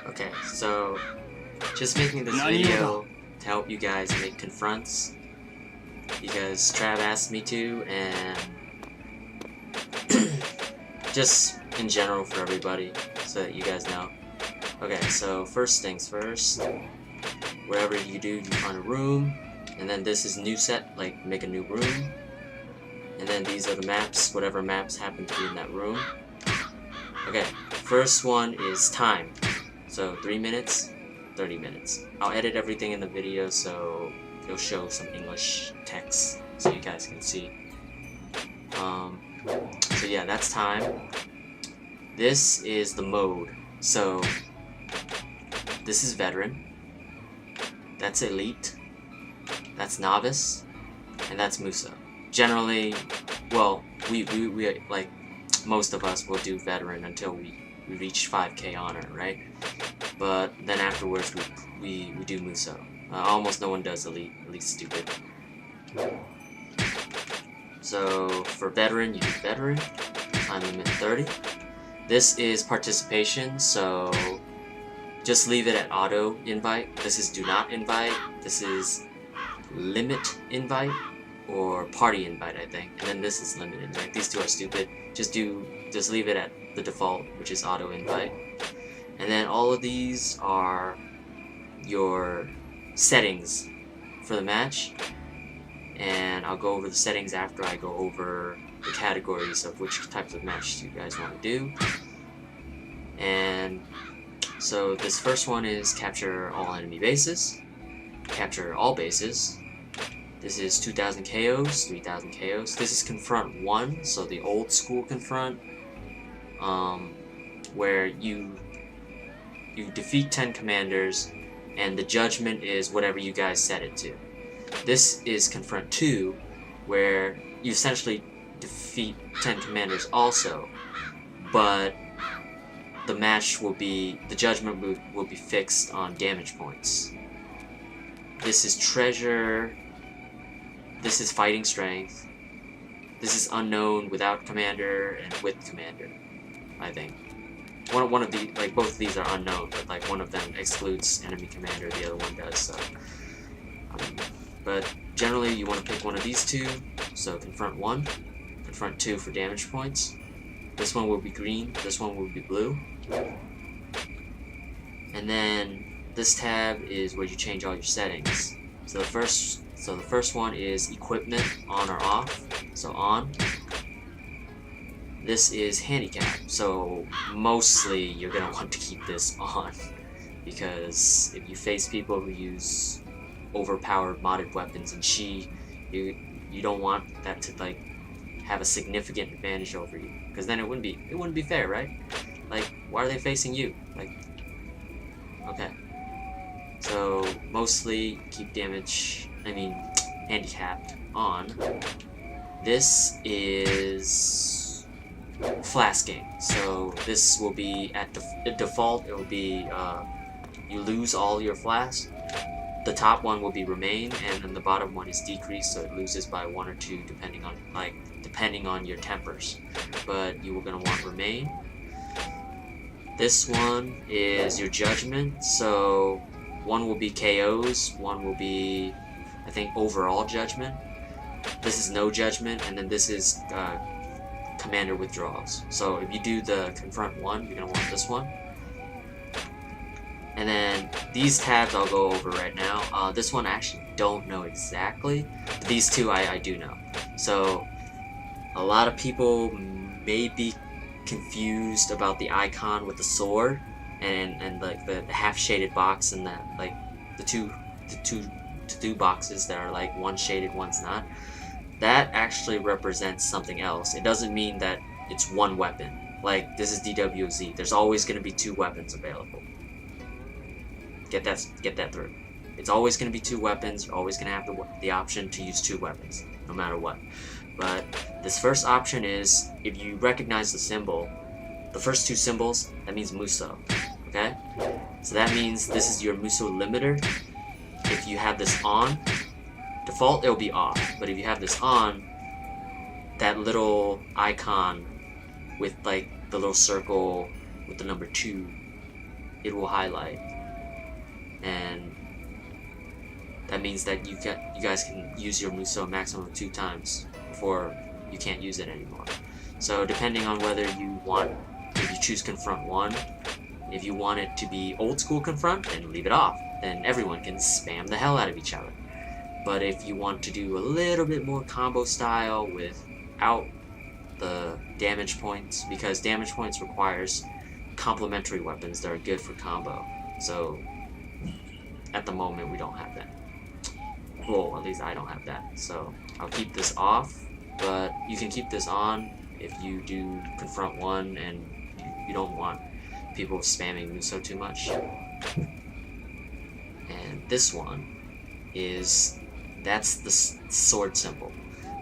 Okay, so just making this video to help you guys make confronts because Trav asked me to, and just in general for everybody so that you guys know. Okay, so first things first, wherever you do, you find a room, and then this is new set, like make a new room, and then these are the maps, whatever maps happen to be in that room. Okay, first one is time. So 3 minutes, 30 minutes. I'll edit everything in the video so it'll show some English text so you guys can see. So yeah, that's time. This is the mode. So this is veteran. That's elite. That's novice. And that's Muso. Generally, well, we like most of us will do veteran until we reach 5k honor, right? But then afterwards we do Muso. Almost no one does elite. Elite's stupid. So for veteran, you do veteran. Time limit 30. This is participation, so just leave it at auto invite. This is do not invite. This is limit invite or party invite, I think. And then this is limit invite. These two are stupid. Just leave it at the default, which is auto invite. And then all of these are your settings for the match, and I'll go over the settings after I go over the categories of which types of matches you guys want to do. And so this first one is capture all enemy bases, capture all bases. This is 2000 KOs, 3000 KOs. This is confront 1, so the old school confront, where you defeat 10 commanders and the judgment is whatever you guys set it to. This is confront 2, where you essentially defeat 10 commanders also, but the match will be, the judgment will be fixed on damage points. This is treasure. This is fighting strength. This is unknown without commander and with commander, I think. One of the, like, both of these are unknown, but like one of them excludes enemy commander, the other one does, so. But generally you want to pick one of these two, so confront 1, confront 2 for damage points. This one will be green, this one will be blue. And then this tab is where you change all your settings. So the first one is equipment, on or off, so on. This is handicap, so mostly you're going to want to keep this on, because if you face people who use overpowered modded weapons and you don't want that to like have a significant advantage over you, because then it wouldn't be fair, right? Like, why are they facing you? Like, okay. So mostly keep handicapped on. This is flasking, so this will be at the default. It will be you lose all your flasks. The top one will be remain, and then the bottom one is decrease, so it loses by 1 or 2 depending on your tempers. But you are gonna want remain. This one is your judgment, so one will be KOs, one will be, I think, overall judgment. This is no judgment, and then this is commander withdrawals. So if you do the confront 1, you're gonna want this one. And then these tabs I'll go over right now. This one I actually don't know exactly, but these two I do know. So a lot of people may be confused about the icon with the sword and like the half shaded box, and that like the two boxes that are like one shaded, one's not. That actually represents something else. It doesn't mean that it's one weapon. Like, this is DWOZ. There's always going to be 2 weapons available. Get that through. It's always going to be 2 weapons. You're always going to have the option to use 2 weapons, no matter what. But this first option is, if you recognize the symbol, the first 2 symbols, that means Muso. Okay? So that means this is your Muso limiter. If you have this on, default it'll be off, but if you have this on, that little icon with like the little circle with the number 2 it will highlight, and that means that you guys can use your Muso a maximum of 2 times before you can't use it anymore. So depending on whether you want, if you choose confront 1, if you want it to be old school confront, then leave it off. Then everyone can spam the hell out of each other. But if you want to do a little bit more combo style without the damage points, because damage points requires complementary weapons that are good for combo. So at the moment we don't have that. Well, at least I don't have that. So I'll keep this off, but you can keep this on if you do confront 1 and you don't want people spamming Muso too much. And this one is, that's the sword symbol.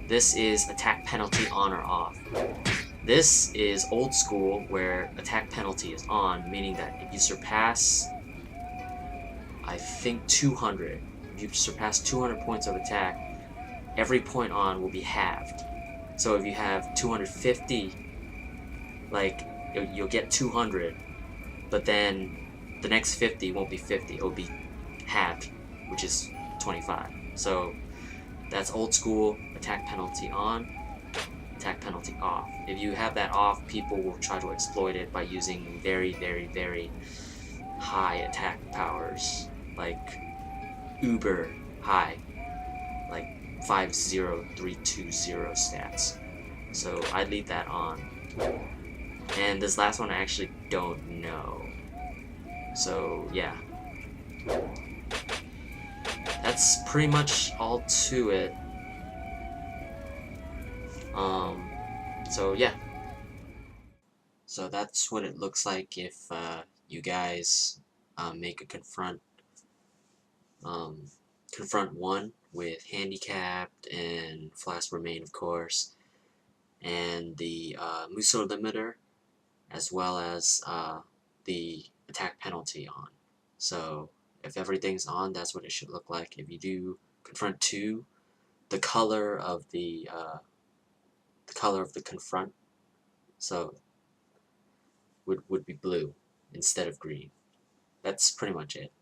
This is attack penalty on or off. This is old school, where attack penalty is on, meaning that if you surpass, I think 200, if you surpass 200 points of attack, every point on will be halved. So if you have 250, like, you'll get 200, but then the next 50 won't be 50, it'll be halved, which is 25. So that's old school, attack penalty on, attack penalty off. If you have that off, people will try to exploit it by using very, very, very high attack powers, like uber high, like 50320 stats. So I'd leave that on. And this last one I actually don't know. So yeah. That's pretty much all to it. So yeah. So that's what it looks like if you guys make a confront 1 with handicapped and flask remain, of course, and the Muso limiter, as well as the attack penalty on. So if everything's on, that's what it should look like. If you do confront 2, the color of the confront, so would be blue instead of green. That's pretty much it.